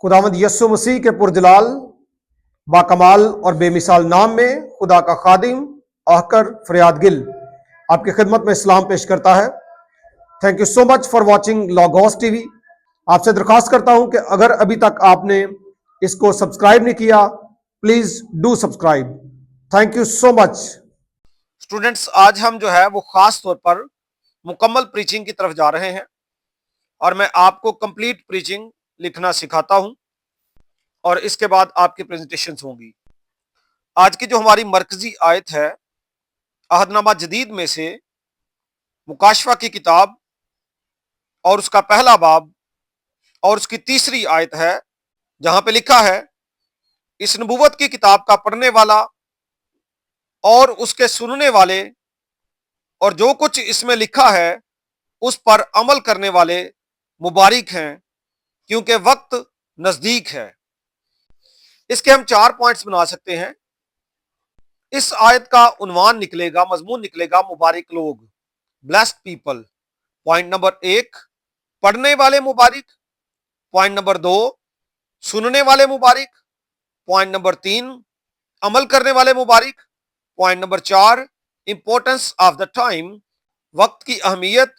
खुदावंद यस्सु मसीह के पुरजलाल बाकमाल और बेमिसाल नाम में खुदा का खादिम आहकर फरियाद गिल आपकी खिदमत में इस्लाम पेश करता है। Thank you so much for watching logos TV. आपसे दरख्वास्त करता हूं कि अगर अभी तक आपने इसको सब्सक्राइब नहीं किया, please do subscribe. Thank you so much. Students, आज हम जो है वो खास तौर पर मुकम्मल प्रीचिंग की तरफ जा रहे हैं और मैं आपको कंप्लीट प्रीचिंग लिखना सिखाता हूं और इसके बाद आपकी प्रेजेंटेशंस होंगी। आज की जो हमारी मरकजी आयत है अहदनामा जदीद में से मुकाशवा की किताब और उसका पहला बाब और उसकी तीसरी आयत है, जहां पे लिखा है, इस नबूवत की किताब का पढ़ने वाला और उसके सुनने वाले और जो कुछ इसमें लिखा है उस पर अमल करने वाले मुबारिक हैं, क्योंकि वक्त नजदीक है। इसके हम 4 पॉइंट्स बना सकते हैं। इस आयत का उन्वान निकलेगा, मजमून निकलेगा, मुबारिक लोग, ब्लेस्ड पीपल। पॉइंट नंबर 1, पढ़ने वाले मुबारिक। पॉइंट नंबर 2, सुनने वाले मुबारिक। पॉइंट नंबर 3, अमल करने वाले Mubarik. Point number 4, importance of the time, वक्त की अहमियत।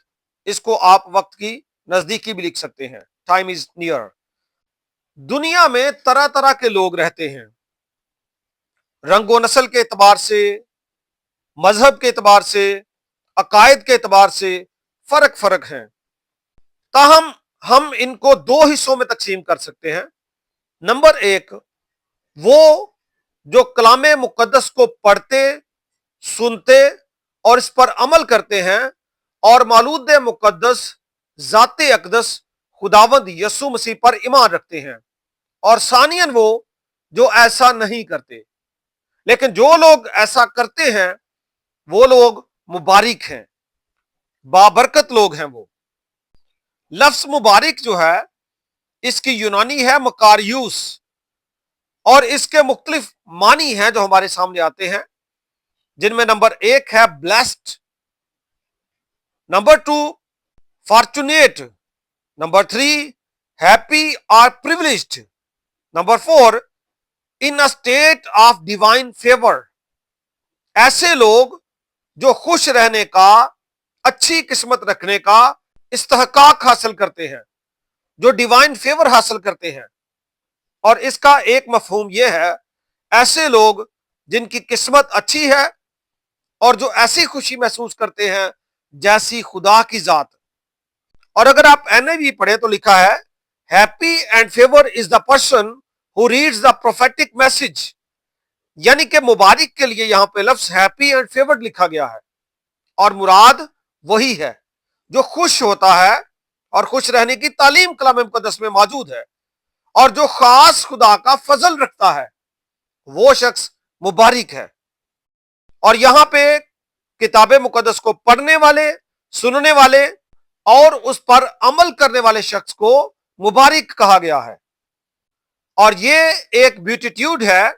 इसको आप वक्त की नजदीकी भी लिख सकते हैं, टाइम इज नियर। दुनिया में तरह तरह के लोग रहते हैं, रंगो नस्ल के एतबार से, मजहब के एतबार से, अकायद के एतबार से फर्क फर्क हैं। ताहम हम इनको 2 हिस्सों में तकसीम कर सकते हैं। नंबर 1, वो जो कलामे मुकद्दस को पढ़ते, सुनते और इस पर अमल करते हैं और मौलूद मुकद्दस जाते अकदस खुदावंद यस्सु मसीह पर ईमान रखते हैं। और सानियन वो जो ऐसा नहीं करते। लेकिन जो लोग ऐसा करते हैं वो लोग मुबारिक हैं, बाबरकत लोग हैं। वो लफ्ज मुबारिक जो है इसकी यूनानी है मकारियूस और इसके मुख्तलिफ मानी हैं जो हमारे सामने आते हैं, जिनमें नंबर 1 है blessed, number 2 fortunate, number 3 happy और privileged, number 4 in a state of divine favour. ऐसे लोग जो खुश रहने का, अच्छी किस्मत रखने का इस्तेहकाक हासिल करते हैं, जो डिवाइन फेवर हासिल करते हैं। और इसका एक मफहूम यह है, ऐसे लोग जिनकी किस्मत अच्छी है और जो ऐसी खुशी महसूस करते हैं जैसी खुदा की जात। और अगर आप NIV पढ़े तो लिखा है, happy and favour is the person who reads the prophetic message. यानी कि मुबारिक के लिए यहां पे लफ्ज हैप्पी एंड फेवर्ड लिखा गया है और मुराद वही है जो खुश होता है और खुश रहने की तालीम कलाम मुकद्दस में मौजूद है और जो खास खुदा का फजल रखता है, वो शख्स मुबारिक है। और यहां पे किताब मुकद्दस को पढ़ने वाले, सुनने वाले और उस पर अमल करने वाले शख्स को मुबारिक कहा गया है। और ये एक ब्यूटीट्यूड है,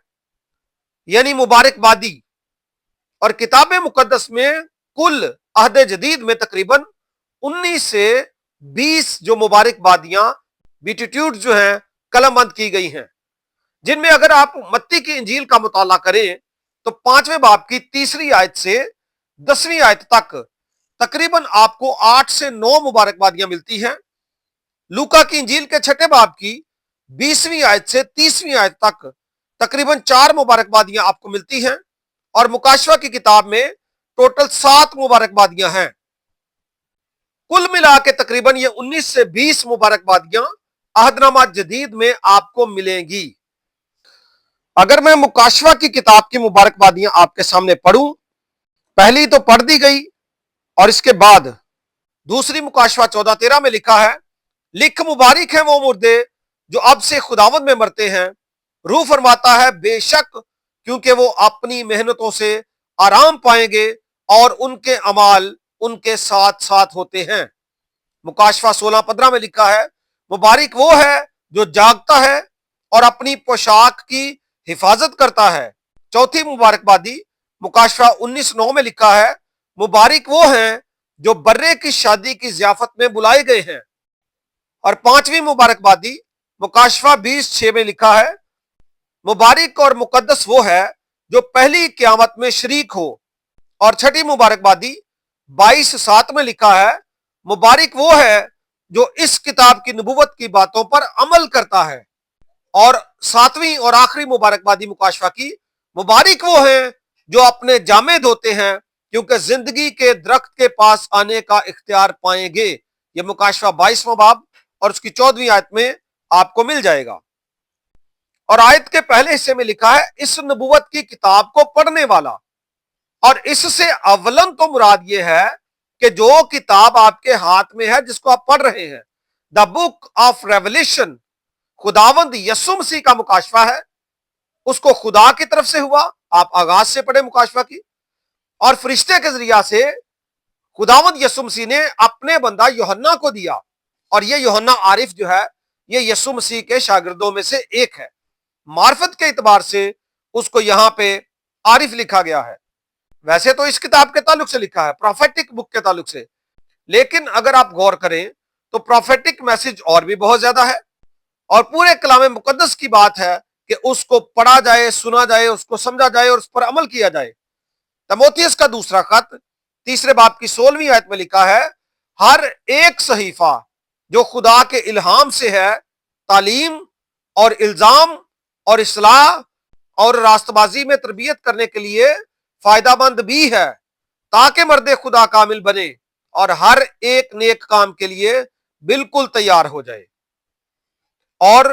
यानी मुबारकबादी। और किताब मुकद्दस में कुल अहद जदीद में तकरीबन 19 से 20 जो मुबारकबादियां, ब्यूटीट्यूड जो हैं, कलमबंद की गई हैं, जिनमें अगर आप मत्ती की इंजील का मुताला करें तो 5वें बाब की 3री आयत से 10वीं आयत तक तकरीबन आपको 8 से 9 मुबारकबादियां मिलती हैं। लूका की इंजील के 6ठे बाब की 20वीं आयत से 30वीं आयत तक तकरीबन 4 मुबारकबादियां आपको मिलती हैं। और मुकाशवा की किताब में टोटल 7 मुबारकबादियां हैं। कुल मिला के तकरीबन ये 19 से 20 मुबारकबादियां अहदनामा जदीद में आपको मिलेंगी। अगर मैं मुकाशवा की किताब की मुबारकबादियां आपके सामने पढ़ूं, पहली तो पढ़ दी गई और इसके बाद दूसरी मुकाशवा 14:13 में लिखा है, लिख मुबारिक हैं वो मुर्दे जो अब से खुदावंद में मरते हैं। रूह फरमाता है, बेशक, क्योंकि वो अपनी मेहनतों से आराम पाएंगे और उनके अमाल उनके साथ साथ होते हैं। मुकाशवा 16:15 में लिखा है, मुबारिक वो है जो जागता है और अपनी पोशाक की हिफाजत करता है। चौथी मुबारकबादी मुकाशवा 19:9 में लिखा है, मुबारिक वो हैं जो बर्रे की शादी की जियाफत में बुलाए गए हैं। और 5वीं मुबारकबादी मुकाशवा 20:6 में लिखा है, मुबारक और मुकद्दस वो है जो पहली क़यामत में शरीक हो। और छठी मुबारकबादी 22:7 में लिखा है, मुबारक वो है जो इस किताब की नबूवत की बातों पर अमल करता है। और 7वीं और आखिरी मुबारकबादी मुकाशवा की, मुबारक वो है जो अपने जामे धोते हैं क्योंकि जिंदगी के दरख्त के पास आने का इख्तियार पाएंगे। ये मुकाशवा 22वां बाब और उसकी 14वीं आयत में आपको मिल जाएगा। और आयत के पहले हिस्से में लिखा है, इस नबूवत की किताब को पढ़ने वाला। और इससे अवलन तो मुराद ये है कि जो किताब आपके हाथ में है जिसको आप पढ़ रहे हैं, द बुक ऑफ रेवलेशन, खुदावंद यीशु मसीह का मुकाशवा है, उसको खुदा की तरफ से हुआ, आप आगाज से पढ़े मुकाशवा की, और फरिश्ते के जरिया से खुदावंद यीशु मसीह ने अपने बंदा यूहन्ना को दिया। और ये यूहन्ना आरिफ जो है, ये यीशु मसीह के शागिर्दों में से एक है। मार्फत के इतबार से उसको यहां पे आरिफ लिखा गया है। वैसे तो इस किताब के ताल्लुक से लिखा है, प्रोफेटिक बुक के ताल्लुक से, लेकिन अगर आप गौर करें तो प्रोफेटिक मैसेज और भी बहुत ज्यादा है। और पूरे कलाम मुकद्दस की बात है कि उसको पढ़ा जाए, सुना जाए, उसको समझा जाए और उस पर अमल किया जाए। तीमुथियुस का दूसरा खत 3 बाब की 16वीं आयत में लिखा है, हर एक सहीफा जो खुदा के इल्हाम से है, तालीम और इल्जाम और इस्लाह और रास्तबाजी में तरबियत करने के लिए फायदामंद भी है, ताकि मर्दे खुदा कामिल बने और हर एक नेक काम के लिए बिल्कुल तैयार हो जाए। और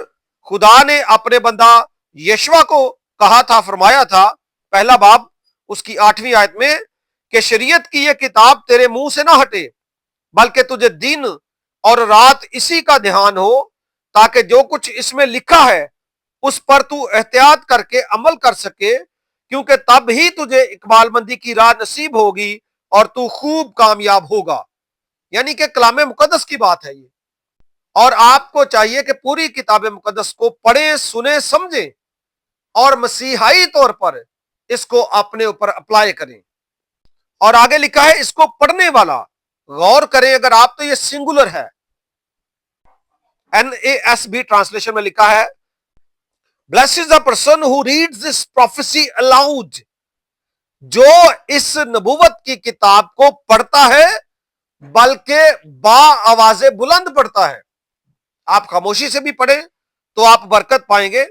खुदा ने अपने बंदा यशवा को कहा था, फरमाया था, पहला बाब उसकी 8वीं आयत में, कि शरीयत की यह किताब तेरे मुंह से ना हटे, बल्कि तुझे दिन और रात इसी का ध्यान हो, ताकि जो कुछ इसमें लिखा है उस पर तू एहतियात करके अमल कर सके, क्योंकि तब ही तुझे इकबालमंदी की राह नसीब होगी और तू खूब कामयाब होगा। यानी कि कलाम मुकद्दस की बात है ये। और आपको चाहिए कि पूरी किताब मुकद्दस को पढ़ें, सुने, समझें और मसीहाई तौर पर इसको अपने ऊपर अप्लाई करें। और आगे लिखा है, इसको पढ़ने वाला, गौर करें अगर आप तो ये सिंगुलर है। NASB ट्रांसलेशन में लिखा है, blessed is the person who reads this prophecy allowed, जो इस नबूवत की किताब को पढ़ता है बल्कि बा आवाजे बुलंद पढ़ता है। आप खामोशी से भी पढ़ें तो आप बरकत पाएंगे,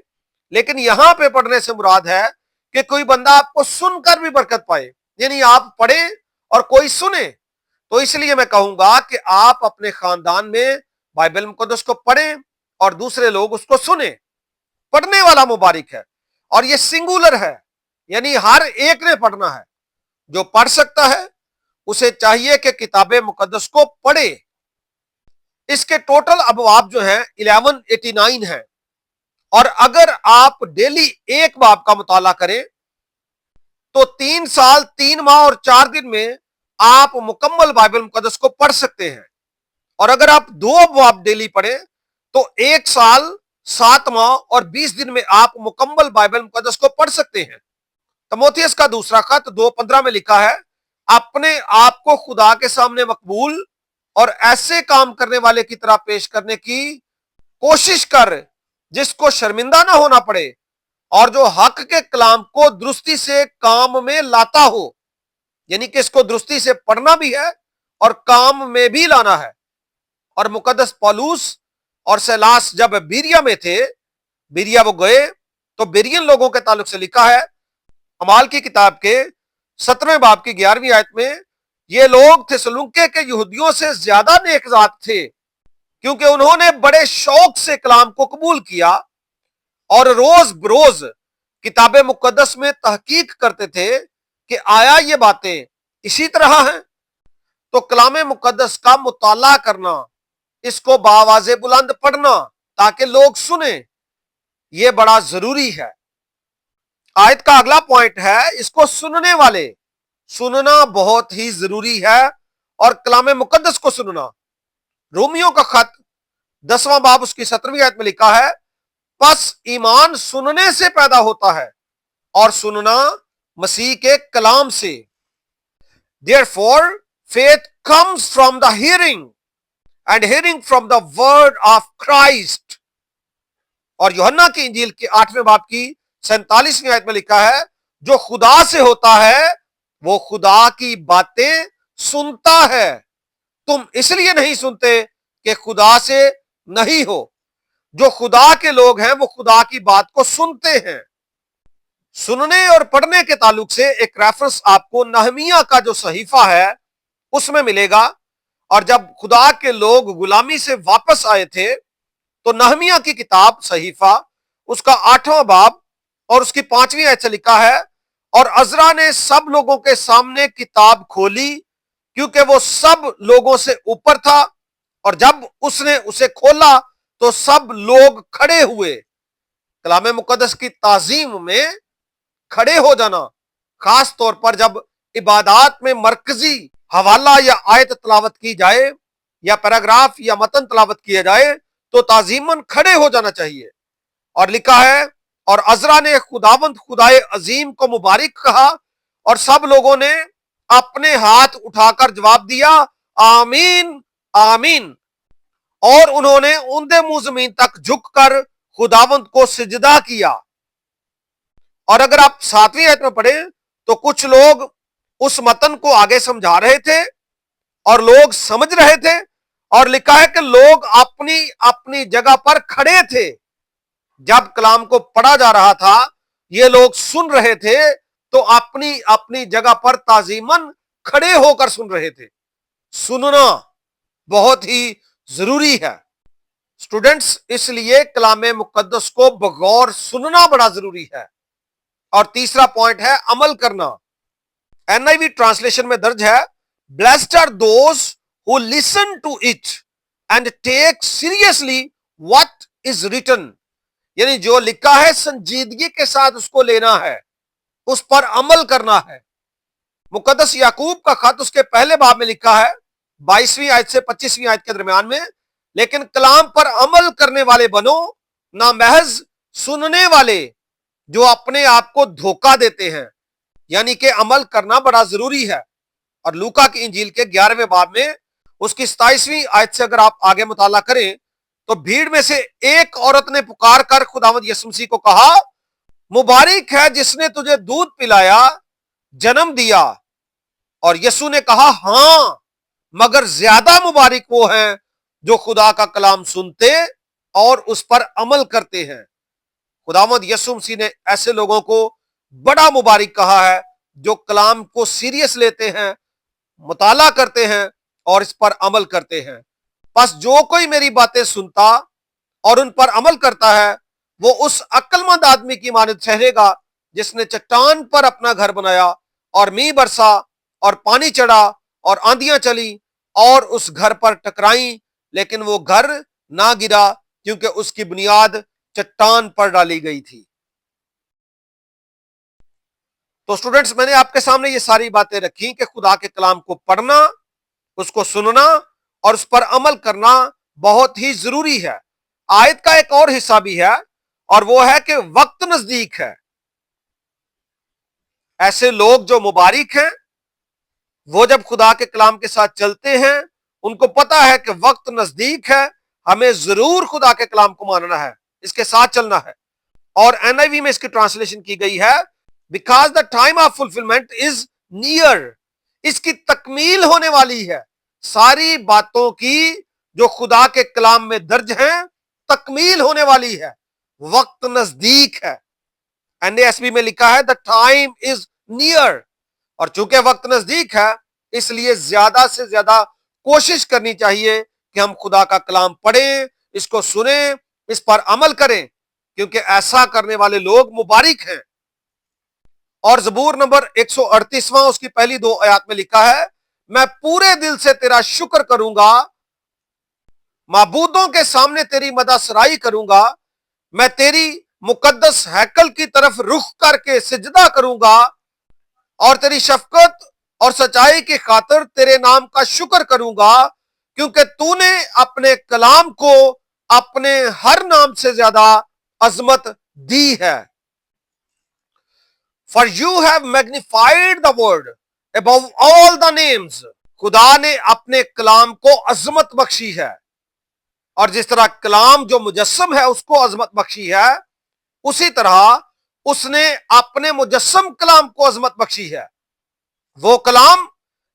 लेकिन यहां पे पढ़ने से मुराद है कि कोई बंदा आपको सुनकर भी बरकत पाए, यानी आप पढ़ें और कोई सुने। तो इसलिए मैं कहूंगा कि आप अपने खानदान में बाइबल मुकद्दस को पढ़ें और दूसरे लोग उसको सुने। पढ़ने वाला मुबारक है, और ये सिंगुलर है, यानी हर एक ने पढ़ना है। जो पढ़ सकता है उसे चाहिए कि किताबे मुकद्दस को पढ़े। इसके टोटल अबवाब जो हैं 1189 है, और अगर आप डेली एक बाब का मुताला करें तो 3 साल 3 माह और 4 दिन में आप मुकम्मल बाइबल मुकद्दस को पढ़ सकते हैं। और अगर आप 2 बाब डेली पढ़ें तो 1 साल 7 माह और 20 दिन में आप मुकम्मल बाइबल मुकद्दस को पढ़ सकते हैं। तीमुथियुस का दूसरा खत 2:15 में लिखा है, अपने आप को खुदा के सामने मकबूल और ऐसे काम करने वाले की तरह पेश करने की कोशिश कर जिसको शर्मिंदा ना होना पड़े, और जो हक के कलाम को दुरुस्ती से काम में लाता हो। यानी कि इसको दुरुस्ती से पढ़ना भी है और काम में भी लाना है। और मुकद्दस पौलुस और सैलास जब बीरिया में थे, बीरिया वो गए, तो बेरियन लोगों के ताल्लुक से लिखा है, अमाल की किताब के 17वें बाब की 11वीं आयत में, ये लोग थिस्सलुनीके के यहूदियों से ज्यादा नेकजात थे, क्योंकि उन्होंने बड़े शौक से कलाम को कबूल किया और रोज बरोज किताबे मुकद्दस में तहकीक करते थे कि आया ये बातें इसी तरह हैं। तो कलाम मुकद्दस का मुताला करना, इसको बावाजे बुलंद पढ़ना ताकि लोग सुने, ये बड़ा जरूरी है। आयत का अगला पॉइंट है, इसको सुनने वाले, सुनना बहुत ही जरूरी है, और कलाम मुकद्दस को सुनना। रोमियो का खत 10वां बाब उसकी 17वीं आयत में लिखा है, बस ईमान सुनने से पैदा होता है और सुनना मसीह के कलाम से। Therefore, faith comes from the hearing and hearing from the word of Christ. اور یوحنا کی انجیل کے 8ویں باب کی 47ویں آیت میں لکھا ہے جو خدا سے ہوتا ہے وہ خدا کی باتیں سنتا ہے، تم اس لیے نہیں سنتے کہ خدا سے نہیں ہو۔ جو خدا کے لوگ ہیں وہ خدا کی بات کو سنتے ہیں۔ سننے اور پڑھنے کے تعلق سے ایک ریفرنس آپ کو نہمیہ کا جو صحیفہ ہے اس میں ملے گا، اور جب خدا کے لوگ غلامی سے واپس آئے تھے تو نہمیہ کی کتاب صحیفہ اس کا 8واں باب اور اس کی 5ویں آیت سے لکھا ہے اور عزرا نے سب لوگوں کے سامنے کتاب کھولی کیونکہ وہ سب لوگوں سے اوپر تھا، اور جب اس نے اسے کھولا تو سب لوگ کھڑے ہوئے۔ کلام مقدس کی تعظیم میں کھڑے ہو جانا، خاص طور پر جب عبادات میں مرکزی حوالہ یا آیت تلاوت کی جائے یا پیراگراف یا متن تلاوت کیا جائے تو تعظیماً کھڑے ہو جانا چاہیے۔ اور لکھا ہے اور عزرا نے خداوند خدائے عظیم کو مبارک کہا اور سب لوگوں نے اپنے ہاتھ اٹھا کر جواب دیا آمین آمین، اور انہوں نے اوندے منہ زمین تک جھک کر خداوند کو سجدہ کیا۔ اور اگر آپ 7ویں آیت میں پڑھیں تو کچھ لوگ اس متن کو آگے سمجھا رہے تھے اور لوگ سمجھ رہے تھے، اور لکھا ہے کہ لوگ اپنی اپنی جگہ پر کھڑے تھے۔ جب کلام کو پڑھا جا رہا تھا یہ لوگ سن رہے تھے تو اپنی اپنی جگہ پر تعظیماً کھڑے ہو کر سن رہے تھے۔ سننا بہت ہی ضروری ہے اسٹوڈنٹس، اس لیے کلام مقدس کو بغور سننا بڑا ضروری ہے۔ اور تیسرا پوائنٹ ہے عمل کرنا۔ NIV ٹرانسلیشن میں درج ہے blessed are those who listen to it and take seriously what is written، یعنی جو لکھا ہے سنجیدگی کے ساتھ اس کو لینا ہے، اس پر عمل کرنا ہے۔ مقدس یعقوب کا خط اس کے پہلے باب میں لکھا ہے 22ویں آیت سے 25ویں آیت کے درمیان میں، لیکن کلام پر عمل کرنے والے بنو، نہ محض سننے والے جو اپنے آپ کو دھوکہ دیتے ہیں، یعنی کہ عمل کرنا بڑا ضروری ہے۔ اور لوکا کی انجیل کے 11ویں باب میں اس کی 27ویں آیت سے اگر آپ آگے مطالعہ کریں تو بھیڑ میں سے ایک عورت نے پکار کر خداوند یسوع مسیح کو کہا مبارک ہے جس نے تجھے دودھ پلایا، جنم دیا۔ اور یسوع نے کہا ہاں، مگر زیادہ مبارک وہ ہیں جو خدا کا کلام سنتے اور اس پر عمل کرتے ہیں۔ خداوند یسوع مسیح نے ایسے لوگوں کو بڑا مبارک کہا ہے جو کلام کو سیریس لیتے ہیں، مطالعہ کرتے ہیں اور اس پر عمل کرتے ہیں۔ پس جو کوئی میری باتیں سنتا اور ان پر عمل کرتا ہے وہ اس عقل مند آدمی کی مانند ٹھہرے گا جس نے چٹان پر اپنا گھر بنایا، اور میںہ برسا اور پانی چڑھا اور آندیاں چلی اور اس گھر پر ٹکرائیں، لیکن وہ گھر نہ گرا کیونکہ اس کی بنیاد چٹان پر ڈالی گئی تھی۔ تو سٹوڈنٹس، میں نے آپ کے سامنے یہ ساری باتیں رکھی کہ خدا کے کلام کو پڑھنا، اس کو سننا اور اس پر عمل کرنا بہت ہی ضروری ہے۔ آیت کا ایک اور حصہ بھی ہے اور وہ ہے کہ وقت نزدیک ہے۔ ایسے لوگ جو مبارک ہیں وہ جب خدا کے کلام کے ساتھ چلتے ہیں ان کو پتا ہے کہ وقت نزدیک ہے، ہمیں ضرور خدا کے کلام کو ماننا ہے، اس کے ساتھ چلنا ہے۔ اور NIV میں اس کی ٹرانسلیشن کی گئی ہے because the time of fulfillment is near، اس کی تکمیل ہونے والی ہے۔ ساری باتوں کی جو خدا کے کلام میں درج ہیں تکمیل ہونے والی ہے، وقت نزدیک ہے۔ NASB میں لکھا ہے the time is near، اور چونکہ وقت نزدیک ہے اس لیے زیادہ سے زیادہ کوشش کرنی چاہیے کہ ہم خدا کا کلام پڑھیں، اس کو سنیں، اس پر عمل کریں، کیونکہ ایسا کرنے والے لوگ مبارک ہیں۔ اور زبور نمبر 138واں اس کی پہلی 2 آیات میں لکھا ہے میں پورے دل سے تیرا شکر کروں گا، معبودوں کے سامنے تیری مدح سرائی کروں گا، میں تیری مقدس ہیکل کی طرف رخ کر کے سجدہ کروں گا اور تیری شفقت اور سچائی کی خاطر تیرے نام کا شکر کروں گا، کیونکہ تو نے اپنے کلام کو اپنے ہر نام سے زیادہ عظمت دی ہے۔ For you have magnified the word above all the names، خدا نے اپنے کلام کو عظمت بخشی ہے۔ اور جس طرح کلام جو مجسم ہے اس کو عظمت بخشی ہے، اسی طرح اس نے اپنے مجسم کلام کو عظمت بخشی ہے۔ وہ کلام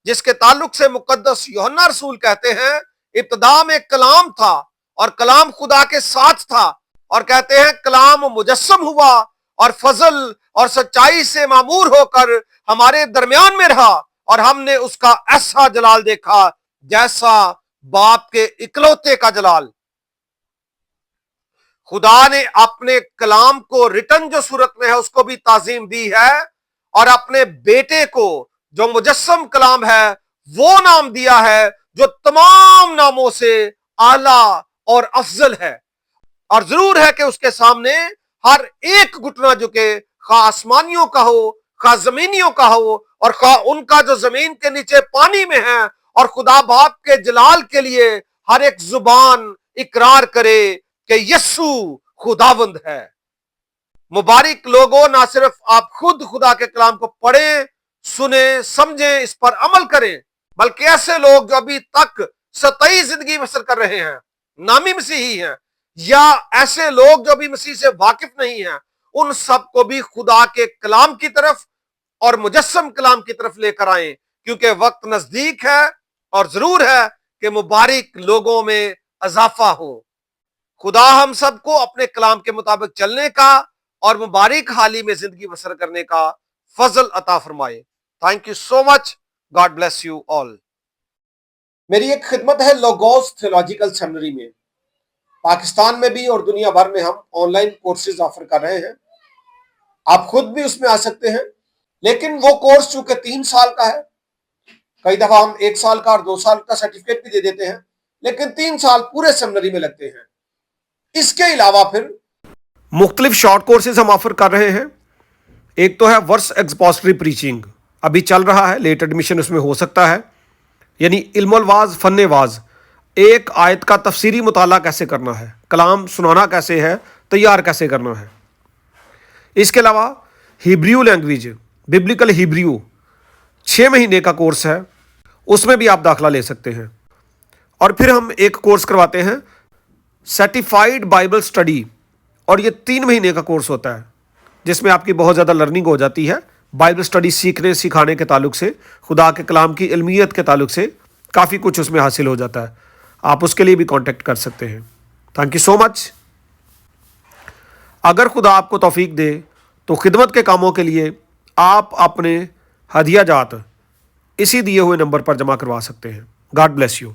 جس کے تعلق سے مقدس یوحنا رسول کہتے ہیں ابتدا میں کلام تھا اور کلام خدا کے ساتھ تھا، اور کہتے ہیں کلام مجسم ہوا اور فضل اور سچائی سے معمور ہو کر ہمارے درمیان میں رہا، اور ہم نے اس کا ایسا جلال دیکھا جیسا باپ کے اکلوتے کا جلال۔ خدا نے اپنے کلام کو ریٹن جو صورت میں ہے اس کو بھی تعظیم دی ہے، اور اپنے بیٹے کو جو مجسم کلام ہے وہ نام دیا ہے جو تمام ناموں سے اعلیٰ اور افضل ہے۔ اور ضرور ہے کہ اس کے سامنے ہر ایک گھٹنا جھکے، خواہ آسمانیوں کا ہو، خواہ زمینیوں کا ہو، اور خواہ ان کا جو زمین کے نیچے پانی میں ہے، اور خدا باپ کے جلال کے لیے ہر ایک زبان اقرار کرے کہ یسوع خداوند ہے۔ مبارک لوگوں، نہ صرف آپ خود خدا کے کلام کو پڑھیں، سنیں، سمجھیں، اس پر عمل کریں، بلکہ ایسے لوگ جو ابھی تک سطحی زندگی بسر کر رہے ہیں، نامی مسیحی ہیں، یا ایسے لوگ جو بھی مسیح سے واقف نہیں ہیں، ان سب کو بھی خدا کے کلام کی طرف اور مجسم کلام کی طرف لے کر آئیں، کیونکہ وقت نزدیک ہے، اور ضرور ہے کہ مبارک لوگوں میں اضافہ ہو۔ خدا ہم سب کو اپنے کلام کے مطابق چلنے کا اور مبارک حالی میں زندگی بسر کرنے کا فضل عطا فرمائے۔ Thank you so much, God bless you all. میری ایک خدمت ہے لوگوس تھیولوجیکل سیمنری میں، پاکستان میں بھی اور دنیا بھر میں ہم آن لائن کورسز آفر کر رہے ہیں۔ آپ خود بھی اس میں آ سکتے ہیں، لیکن وہ کورس چونکہ 3 سال کا ہے، کئی دفعہ ہم 1 سال کا اور 2 سال کا سرٹیفکیٹ بھی دے دیتے ہیں، لیکن 3 سال پورے سیمنری میں لگتے ہیں۔ اس کے علاوہ پھر مختلف شارٹ کورسز ہم آفر کر رہے ہیں۔ ایک تو ہے ورس ایکسپوسٹری پریچنگ، ابھی چل رہا ہے، لیٹ ایڈمیشن اس میں ہو سکتا ہے، یعنی علم الواز فن واز، ایک آیت کا تفسیری مطالعہ کیسے کرنا ہے، کلام سنانا کیسے ہے، تیار کیسے کرنا ہے۔ اس کے علاوہ ہیبریو لینگویج، ببلیکل ہیبریو 6 مہینے کا کورس ہے، اس میں بھی آپ داخلہ لے سکتے ہیں۔ اور پھر ہم ایک کورس کرواتے ہیں سرٹیفائیڈ بائبل سٹڈی، اور یہ 3 مہینے کا کورس ہوتا ہے، جس میں آپ کی بہت زیادہ لرننگ ہو جاتی ہے بائبل سٹڈی سیکھنے سکھانے کے تعلق سے، خدا کے کلام کی علمیت کے تعلق سے کافی کچھ اس میں حاصل ہو جاتا ہے۔ آپ اس کے لیے بھی کانٹیکٹ کر سکتے ہیں۔ تھینک یو سو مچ۔ اگر خدا آپ کو توفیق دے تو خدمت کے کاموں کے لیے آپ اپنے ہدیہ جات اسی دیے ہوئے نمبر پر جمع کروا سکتے ہیں۔ God bless you.